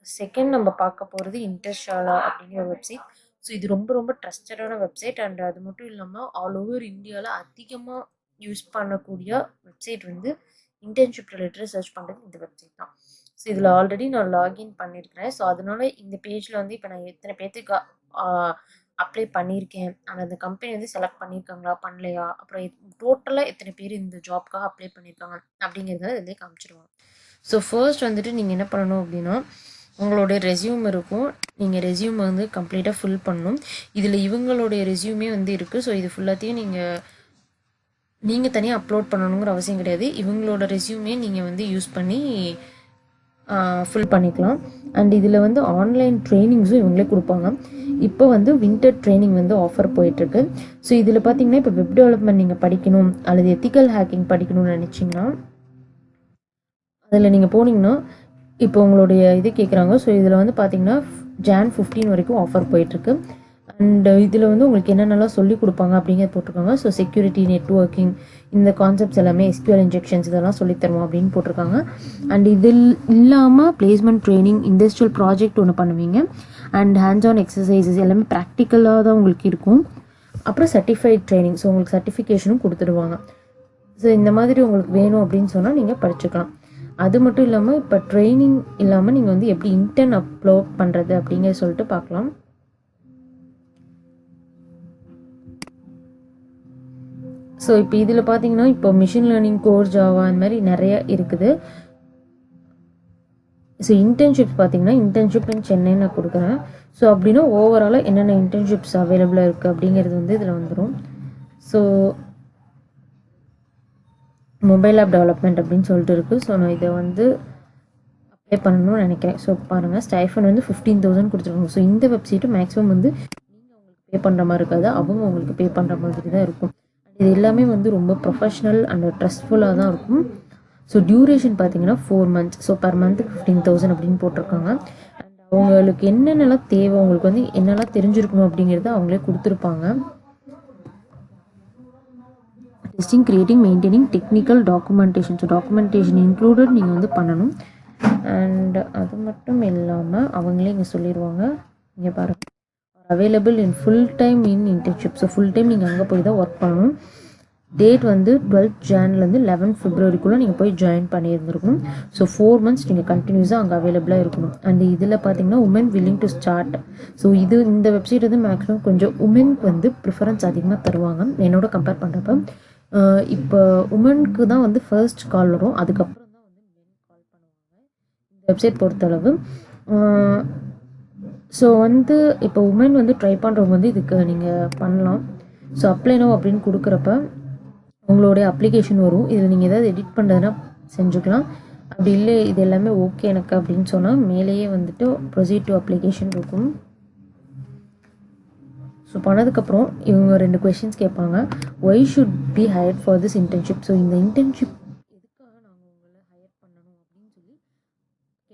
Second நம்ம பார்க்க போகிறது இன்டர்ஷாலா அப்படிங்கிற ஒரு வெப்சைட். ஸோ இது ரொம்ப ரொம்ப ட்ரஸ்டடான வெப்சைட். அண்ட் அது மட்டும் இல்லாமல் ஆல் ஓவர் இந்தியாவில் அதிகமாக யூஸ் பண்ணக்கூடிய வெப்சைட் வந்து இன்டர்ன்ஷிப் ரிலேட்டட் சர்ச் பண்ணுறது இந்த வெப்சைட் தான். ஸோ இதில் ஆல்ரெடி நான் லாகின் பண்ணியிருக்கிறேன். ஸோ அதனால இந்த பேஜில் வந்து இப்போ நான் எத்தனை பேர்த்துக்கு அப்ளை பண்ணியிருக்கேன், ஆனால் அந்த கம்பெனி வந்து செலக்ட் பண்ணியிருக்காங்களா பண்ணலையா, அப்புறம் டோட்டலாக எத்தனை பேர் இந்த ஜாப்க்காக அப்ளை பண்ணியிருக்காங்க அப்படிங்கிறத இதிலே காமிச்சிடுவாங்க. ஸோ ஃபர்ஸ்ட் வந்துட்டு நீங்கள் என்ன பண்ணணும் அப்படின்னா, உங்களுடைய ரெஸ்யூம் இருக்கும். நீங்கள் ரெஸ்யூம் வந்து கம்ப்ளீட்டாக ஃபில் பண்ணணும். இதில் இவங்களுடைய ரெஸ்யூமே வந்து இருக்குது. ஸோ இது ஃபுல்லாத்தையும் நீங்கள் தனியாக அப்லோட் பண்ணணுங்கிற அவசியம் கிடையாது. இவங்களோட ரெஸ்யூமே நீங்கள் வந்து யூஸ் பண்ணி ஃபில் பண்ணிக்கலாம். அண்ட் இதில் வந்து ஆன்லைன் ட்ரைனிங்ஸும் இவங்களே கொடுப்பாங்க. இப்போ வந்து வின்டர் ட்ரைனிங் வந்து ஆஃபர் போயிட்டுருக்கு. ஸோ இதில் பார்த்தீங்கன்னா இப்போ வெப் டெவலப்மெண்ட் நீங்கள் படிக்கணும் அல்லது எத்திக்கல் ஹேக்கிங் படிக்கணும்னு நினச்சிங்கன்னா அதில் நீங்கள் போனீங்கன்னா இப்போ உங்களுடைய இது கேட்குறாங்க. ஸோ இதில் வந்து பார்த்தீங்கன்னா Jan 15 வரைக்கும் ஆஃபர் போயிட்டுருக்கு. அண்ட் இதில் வந்து உங்களுக்கு என்னென்னலாம் சொல்லிக் கொடுப்பாங்க அப்படிங்கிறது போட்டிருக்காங்க. ஸோ செக்யூரிட்டி, நெட்ஒர்க்கிங், இந்த கான்செப்ட்ஸ் எல்லாமே, SQL இன்ஜெக்ஷன்ஸ் இதெல்லாம் சொல்லித்தருவோம் அப்படின்னு போட்டிருக்காங்க. அண்ட் இதில் இல்லாமல் பிளேஸ்மெண்ட் ட்ரைனிங், இண்டஸ்ட்ரியல் ப்ராஜெக்ட் ஒன்று பண்ணுவீங்க. அண்ட் ஹேண்ட்ஸ் ஆன் எக்ஸசைசஸ் எல்லாமே ப்ராக்டிக்கலாக தான் உங்களுக்கு இருக்கும். அப்புறம் சர்டிஃபைட் ட்ரைனிங், ஸோ உங்களுக்கு சர்டிஃபிகேஷனும் கொடுத்துடுவாங்க. ஸோ இந்த மாதிரி உங்களுக்கு வேணும் அப்படின்னு சொன்னால் நீங்கள் படிச்சுக்கலாம். அது மட்டும் இல்லாமல் இப்போ ட்ரைனிங் இல்லாமல் நீங்கள் வந்து எப்படி இன்டர்ன் அப்லோட் பண்ணுறது அப்படிங்கிற சொல்லிட்டு பார்க்கலாம். ஸோ இப்போ இதில் பார்த்தீங்கன்னா இப்போ மிஷின் லேர்னிங், கோர், ஜாவா அந்த மாதிரி நிறைய இருக்குது. ஸோ இன்டர்ன்ஷிப்ஸ் பார்த்தீங்கன்னா இன்டர்ன்ஷிப் இன் சென்னை நான் கொடுக்குறேன். ஸோ அப்படின்னா ஓவராலாக என்னென்ன இன்டர்ன்ஷிப்ஸ் அவைலபிளாக இருக்குது அப்படிங்கிறது வந்து இதில் வந்துடும். ஸோ மொபைல் ஆப் டெவலப்மெண்ட் அப்படின்னு சொல்லிட்டு இருக்குது. ஸோ நான் இதை வந்து அப்ளை பண்ணணும்னு நினைக்கிறேன். ஸோ பாருங்கள், ஸ்டைஃபன் வந்து 15,000 கொடுத்துருக்காங்க. ஸோ இந்த வெப்சைட்டு மேக்ஸிமம் வந்து நீங்கள் அவங்களுக்கு பே பண்ணுற மாதிரி இருக்காது, அவங்க உங்களுக்கு பே பண்ணுற மாதிரி தான் இருக்கும். இது எல்லாமே வந்து ரொம்ப ப்ரொஃபஷ்னல் அண்ட் ட்ரஸ்ட்ஃபுல்லாக தான் இருக்கும். ஸோ டியூரேஷன் பார்த்தீங்கன்னா 4 months. ஸோ பர் மந்த்துக்கு 15,000 அப்படின்னு போட்டிருக்காங்க. அண்ட் அவங்களுக்கு என்னென்னலாம் தேவை, உங்களுக்கு வந்து என்னெல்லாம் தெரிஞ்சிருக்கணும் அப்படிங்கிறத அவங்களே கொடுத்துருப்பாங்க. Testing, creating, maintaining, technical documentation, so documentation included நீங்கள் வந்து பண்ணணும். அண்ட் அது மட்டும் இல்லாமல் அவங்களே இங்கே சொல்லிடுவாங்க. இங்கே பாருங்கள், available in full time in internship. So full time நீங்கள் அங்கே போய் தான் ஒர்க் பண்ணணும். டேட் வந்து 12th January 11th February நீங்கள் போய் ஜாயின் பண்ணியிருந்துருக்கணும். ஸோ 4 months நீங்கள் கண்டினியூஸாக அங்கே அவைலபிளாக இருக்கணும். அண்ட் இதில் பார்த்தீங்கன்னா women willing to start. So இந்த வெப்சைட் வந்து மேக்ஸிமம் கொஞ்சம் உமனுக்கு வந்து ப்ரிஃபரன்ஸ் அதிகமாக தருவாங்க என்னோட கம்பேர் பண்ணுறப்ப. இப்போ உமனுக்கு தான் வந்து ஃபர்ஸ்ட் கால் வரும், அதுக்கப்புறம் தான் வந்து மென் கால் பண்ணுவாங்க இந்த வெப்சைட் பொறுத்தளவு. ஸோ வந்து இப்போ உமன் வந்து ட்ரை பண்ணுறவங்க வந்து இதுக்கு நீங்கள் பண்ணலாம். ஸோ அப்ளை நோ அப்படின்னு கொடுக்குறப்ப உங்களுடைய அப்ளிகேஷன் வரும். இதில் நீங்கள் ஏதாவது எடிட் பண்ணுறதுனா செஞ்சுக்கலாம். அப்படி இல்லை இது எல்லாமே ஓகே எனக்கு அப்படின்னு சொன்னால் மேலேயே வந்துட்டு ப்ரொசீட் டு அப்ளிகேஷன் இருக்கும். ஸோ பண்ணதுக்கப்புறம் இவங்க 2 questions கேட்பாங்க. Why should be hired for this internship. So இந்த இன்டர்ன்ஷிப் எதுக்காக நாங்கள் உங்களை ஹையர் பண்ணணும் அப்படின்னு சொல்லி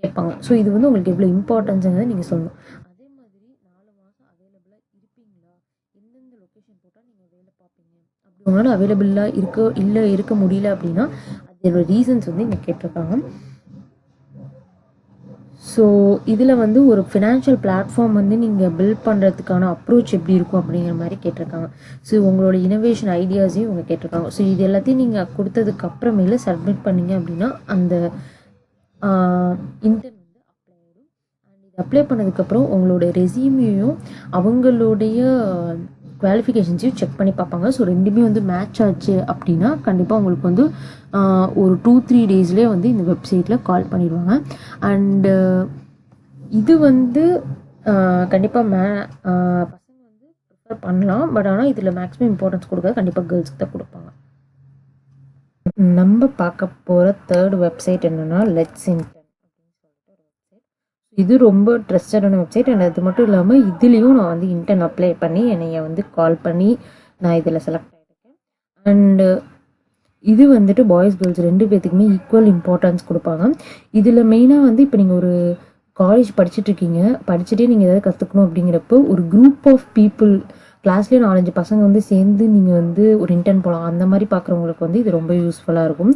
கேட்பாங்க. ஸோ இது வந்து உங்களுக்கு எவ்வளோ இம்பார்ட்டன்ஸுங்கிறத நீங்கள் சொல்லணும். அதே மாதிரி 4 மாதம் அவைலபிளாக இருப்பீங்களா, எந்தெந்த லொக்கேஷன் போட்டால் நீங்கள் வேலை பார்ப்பீங்க, அப்படி உங்களால் அவைலபிளாக இருக்க முடியல அப்படின்னா அதோட ரீசன்ஸ் வந்து இங்கே கேட்டிருக்காங்க. ஸோ இதில் வந்து ஒரு ஃபினான்ஷியல் பிளாட்ஃபார்ம் வந்து நீங்கள் பில்ட் பண்ணுறதுக்கான அப்ரோச் எப்படி இருக்கும் அப்படிங்கிற மாதிரி கேட்டிருக்காங்க. ஸோ உங்களோட இனோவேஷன் ஐடியாஸையும் இவங்க கேட்டிருக்காங்க. ஸோ இது எல்லாத்தையும் நீங்கள் கொடுத்ததுக்கு அப்புறமேல சப்மிட் பண்ணீங்க அப்படின்னா அந்த இன்டர்ன் வந்து அப்ளை ஆகிடும். அண்ட் இது அப்ளை பண்ணதுக்கப்புறம் உங்களோட ரெஸ்யூமையும் அவங்களுடைய குவாலிஃபிகேஷன்ஸையும் செக் பண்ணி பார்ப்பாங்க. ஸோ ரெண்டுமே வந்து மேட்ச் ஆச்சு அப்படின்னா கண்டிப்பாக உங்களுக்கு வந்து ஒரு 2-3 daysலேயே வந்து இந்த வெப்சைட்டில் கால் பண்ணிடுவாங்க. அண்டு இது வந்து கண்டிப்பாக பசங்க வந்து ப்ரிஃபர் பண்ணலாம். பட் ஆனால் இதில் மேக்ஸிமம் இம்பார்ட்டன்ஸ் கொடுக்காது, கண்டிப்பாக கேர்ள்ஸ்க்கு தான் கொடுப்பாங்க. நம்ம பார்க்க போகிற 3rd வெப்சைட் என்னென்னா லெட்ஸ் இன்டர்ன் அப்படின்னு சொல்லிட்டு ஒரு வெப்சைட். இது ரொம்ப ட்ரஸ்டடான வெப்சைட். அண்ட் அது மட்டும் இல்லாமல் இதுலேயும் நான் வந்து இன்டர்ன் அப்ளை பண்ணி என்னைய வந்து கால் பண்ணி நான் இதில் செலக்ட் ஆகிருக்கேன். அண்டு இது வந்துட்டு பாய்ஸ் கேர்ள்ஸ் 2 பேர்த்துக்குமே ஈக்குவல் இம்பார்ட்டன்ஸ் கொடுப்பாங்க. இதில் மெயினாக வந்து இப்போ நீங்கள் ஒரு காலேஜ் படிச்சுட்ருக்கீங்க, படிச்சுட்டே நீங்கள் எதாவது கற்றுக்கணும் அப்படிங்கிறப்போ ஒரு குரூப் ஆஃப் பீப்புள் கிளாஸ்லேயே 4-5 பசங்க வந்து சேர்ந்து நீங்கள் வந்து ஒரு இன்டர்ன் போகலாம். அந்த மாதிரி பார்க்குறவங்களுக்கு வந்து இது ரொம்ப யூஸ்ஃபுல்லாக இருக்கும்.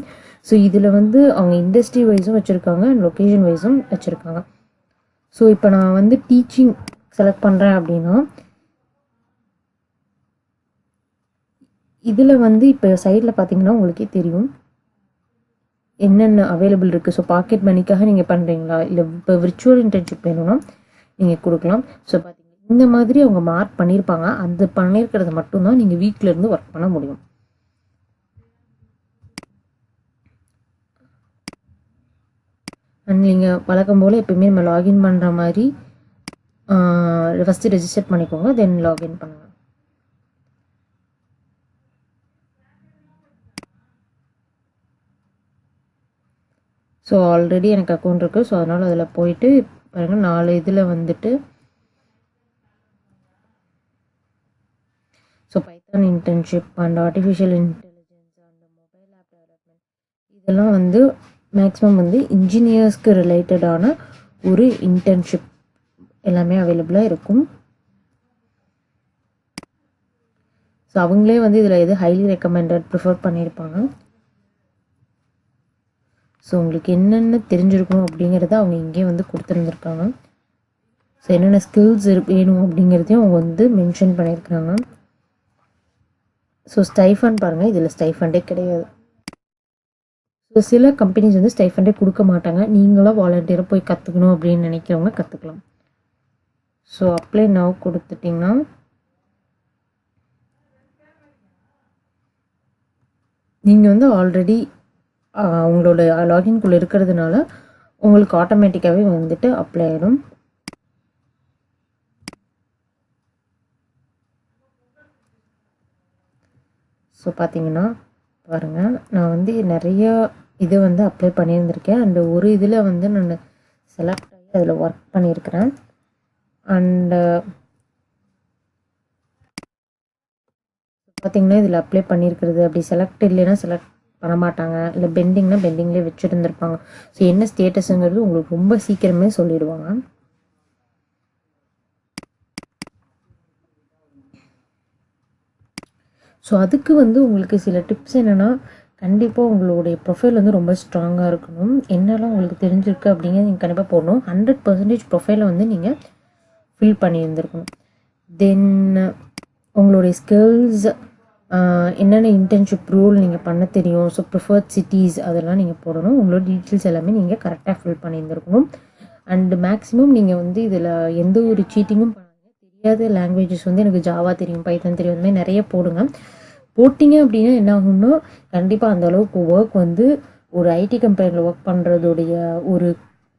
ஸோ இதில் வந்து அவங்க இண்டஸ்ட்ரி வைஸும் வச்சுருக்காங்க அண்ட் லொக்கேஷன் வைஸும் வச்சுருக்காங்க. ஸோ இப்போ நான் வந்து டீச்சிங் செலக்ட் பண்ணுறேன் அப்படின்னா இதில் வந்து இப்போ சைடில் பார்த்தீங்கன்னா உங்களுக்கே தெரியும் என்னென்ன அவைலபிள் இருக்குது. ஸோ பாக்கெட் மணிக்காக நீங்கள் பண்ணுறீங்களா, இல்லை இப்போ விர்ச்சுவல் இன்டர்ன்ஷிப் வேணும்னா நீங்கள் கொடுக்கலாம். ஸோ பார்த்தீங்கன்னா இந்த மாதிரி அவங்க மார்க் பண்ணியிருப்பாங்க. அந்த பண்ணியிருக்கிறத மட்டும்தான் நீங்கள் வீட்டில் இருந்து ஒர்க் பண்ண முடியும். அண்ட் நீங்கள் வழக்கம் போல் எப்பயுமே நம்ம லாகின் பண்ணுற மாதிரி ஃபஸ்ட்டு ரெஜிஸ்டர் பண்ணிக்கோங்க, தென் லாகின் பண்ணுங்கள். ஸோ ஆல்ரெடி எனக்கு அக்கௌண்ட் இருக்குது. ஸோ அதனால் அதில் போயிட்டு பாருங்கள் 4 இதில் வந்துட்டு so Python internship and artificial intelligence and mobile app development இதெல்லாம் வந்து மேக்ஸிமம் வந்து இன்ஜினியர்ஸ்க்கு ரிலேட்டடான ஒரு இன்டர்ன்ஷிப் எல்லாமே அவைலபிளாக இருக்கும். ஸோ அவங்களே வந்து இதில் எது ஹைலி ரெக்கமெண்டட் ப்ரிஃபர் பண்ணியிருப்பாங்க. ஸோ உங்களுக்கு என்னென்ன தெரிஞ்சிருக்கணும் அப்படிங்கிறத அவங்க இங்கே வந்து கொடுத்துருந்துருக்காங்க. ஸோ என்னென்ன ஸ்கில்ஸ் வேணும் அப்படிங்கிறதையும் அவங்க வந்து மென்ஷன் பண்ணியிருக்காங்க. ஸோ ஸ்டைஃபண்ட் பாருங்கள், இதில் ஸ்டைஃபண்டே கிடையாது. ஸோ சில கம்பெனிஸ் வந்து ஸ்டைஃபண்டே கொடுக்க மாட்டாங்க. நீங்களாம் வாலண்டியராக போய் கற்றுக்கணும் அப்படின்னு நினைக்கிறவங்க கற்றுக்கலாம். ஸோ அப்ளை நவ் கொடுத்துட்டிங்கன்னா நீங்கள் வந்து ஆல்ரெடி உங்களோட லாகின்குள்ளே இருக்கிறதுனால உங்களுக்கு ஆட்டோமேட்டிக்காகவே வந்துட்டு அப்ளை ஆகிடும். ஸோ பார்த்தீங்கன்னா பாருங்கள், நான் வந்து நிறையா இது வந்து அப்ளை பண்ணியிருந்திருக்கேன். அண்டு ஒரு இதில் வந்து நான் செலக்ட் ஆகி அதில் ஒர்க் பண்ணியிருக்கிறேன். அண்டு பார்த்தீங்கன்னா இதில் அப்ளை பண்ணியிருக்கிறது அப்படி செலக்ட் இல்லைன்னா செலக்ட் பண்ண மாட்டாங்க, இல்லை பெண்டிங்னா பெண்டிங்லேயே வச்சுருந்துருப்பாங்க. ஸோ என்ன ஸ்டேட்டஸுங்கிறது உங்களுக்கு ரொம்ப சீக்கிரமே சொல்லிடுவாங்க. ஸோ அதுக்கு வந்து உங்களுக்கு சில டிப்ஸ் என்னென்னா, கண்டிப்பாக உங்களுடைய ப்ரொஃபைல் வந்து ரொம்ப ஸ்ட்ராங்காக இருக்கணும். என்னெல்லாம் உங்களுக்கு தெரிஞ்சிருக்கு அப்படிங்கிறது நீங்கள் கண்டிப்பாக போடணும். 100% ப்ரொஃபைலை வந்து நீங்கள் ஃபில் பண்ணியிருந்துருக்கணும். தென் உங்களுடைய ஸ்கில்ஸ், என்னென்ன இன்டர்ன்ஷிப் ரோல் நீங்கள் பண்ண தெரியும், ஸோ ப்ரிஃபர்ட் சிட்டிஸ் அதெல்லாம் நீங்கள் போடணும். உங்களோட டீட்டெயில்ஸ் எல்லாமே நீங்கள் கரெக்டாக ஃபில் பண்ணியிருந்துருக்கணும். அண்டு மேக்ஸிமம் நீங்கள் வந்து இதில் எந்த ஒரு சீட்டிங்கும் பண்ணாங்க. தெரியாத லாங்குவேஜஸ் வந்து எனக்கு ஜாவா தெரியும், பைத்தன் தெரியும், அந்த மாதிரி நிறைய போடுங்க. போட்டிங்க அப்படின்னா என்ன ஆகும்னா கண்டிப்பாக அந்தளவுக்கு ஒர்க் வந்து ஒரு ஐடி கம்பெனியில் ஒர்க் பண்ணுறதுடைய ஒரு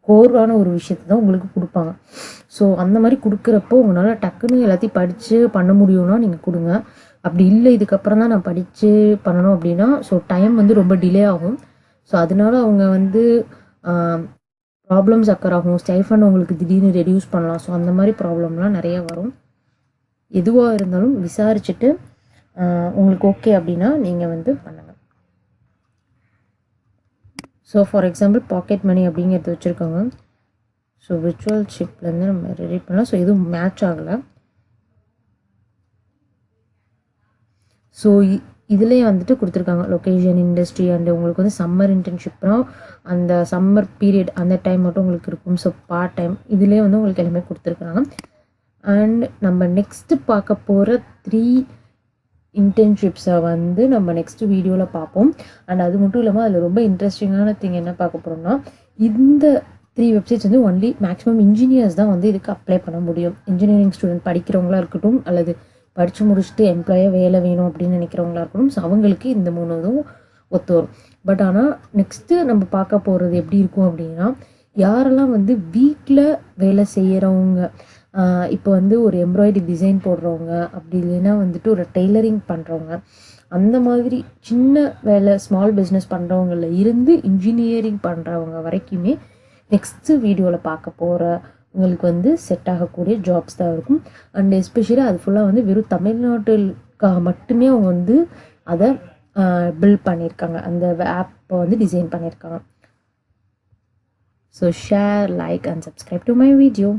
கோர்வான ஒரு விஷயத்தை தான் உங்களுக்கு கொடுப்பாங்க. ஸோ அந்த மாதிரி கொடுக்குறப்போ உங்களால் டக்குன்னு எல்லாத்தையும் படித்து பண்ண முடியும்னா நீங்கள் கொடுங்க. அப்படி இல்லை இதுக்கப்புறம் தான் நான் படித்து பண்ணணும் அப்படின்னா ஸோ டைம் வந்து ரொம்ப டிலே ஆகும். ஸோ அதனால அவங்க வந்து ப்ராப்ளம்ஸ் அக்கர் ஆகும். ஸ்டைஃபண்ட் உங்களுக்கு திடீர்னு ரெடியூஸ் பண்ணலாம். ஸோ அந்த மாதிரி ப்ராப்ளம்லாம் நிறைய வரும். எதுவாக இருந்தாலும் விசாரிச்சுட்டு உங்களுக்கு ஓகே அப்படின்னா நீங்கள் வந்து பண்ணுங்கள். So for example pocket money அப்படிங்கிறது வச்சுருக்காங்க. ஸோ விர்ச்சுவல் ஷிப்லேருந்து நம்ம ரெடி பண்ணலாம். ஸோ எதுவும் மேட்ச் ஆகலை. ஸோ இதுலேயே வந்துட்டு கொடுத்துருக்காங்க லொக்கேஷன், இண்டஸ்ட்ரி அண்டு உங்களுக்கு வந்து சம்மர் இன்டர்ன்ஷிப்னால் அந்த சம்மர் பீரியட் அந்த டைம் மட்டும் உங்களுக்கு இருக்கும். ஸோ பார்ட் டைம் இதுலேயே வந்து உங்களுக்கு எல்லாமே கொடுத்துருக்காங்க. அண்ட் நம்ம நெக்ஸ்ட்டு பார்க்க போகிற 3 இன்டர்ன்ஷிப்ஸை வந்து நம்ம நெக்ஸ்ட்டு வீடியோவில் பார்ப்போம். அண்ட் அது மட்டும் இல்லாமல் அதில் ரொம்ப இன்ட்ரெஸ்டிங்கான திங் என்ன பார்க்க போகிறோம்னா, இந்த 3 வெப்சைட்ஸ் வந்து ஒன்லி மேக்ஸிமம் இன்ஜினியர்ஸ் தான் வந்து இதுக்கு அப்ளை பண்ண முடியும். இன்ஜினியரிங் ஸ்டூடெண்ட் படிக்கிறவங்களா இருக்கட்டும், அல்லது படித்து முடிச்சுட்டு எம்ப்ளாயாக வேலை வேணும் அப்படின்னு நினைக்கிறவங்களா இருக்கட்டும். ஸோ அவங்களுக்கு இந்த 3 இதுவும் ஒத்து வரும். பட் ஆனால் நெக்ஸ்ட்டு நம்ம பார்க்க போகிறது எப்படி இருக்கும் அப்படின்னா, யாரெல்லாம் வந்து வீட்டில் வேலை செய்கிறவங்க, இப்போ வந்து ஒரு எம்ப்ராய்டரி டிசைன் போடுறவங்க, அப்படி இல்லைன்னா வந்துட்டு ஒரு டெய்லரிங் பண்ணுறவங்க, அந்த மாதிரி சின்ன வேலை ஸ்மால் பிஸ்னஸ் பண்ணுறவங்கள இருந்து இன்ஜினியரிங் பண்ணுறவங்க வரைக்குமே நெக்ஸ்ட்டு வீடியோவில் பார்க்க போகிற உங்களுக்கு வந்து செட் ஆகக்கூடிய ஜாப்ஸ் தான் இருக்கும். அண்ட் எஸ்பெஷலி அது ஃபுல்லாக வந்து வெறும் தமிழ்நாட்டுக்காக மட்டுமே அவங்க வந்து அதை பில்ட் பண்ணியிருக்காங்க, அந்த ஆப்பை வந்து டிசைன் பண்ணியிருக்காங்க. So share, like and subscribe to my video.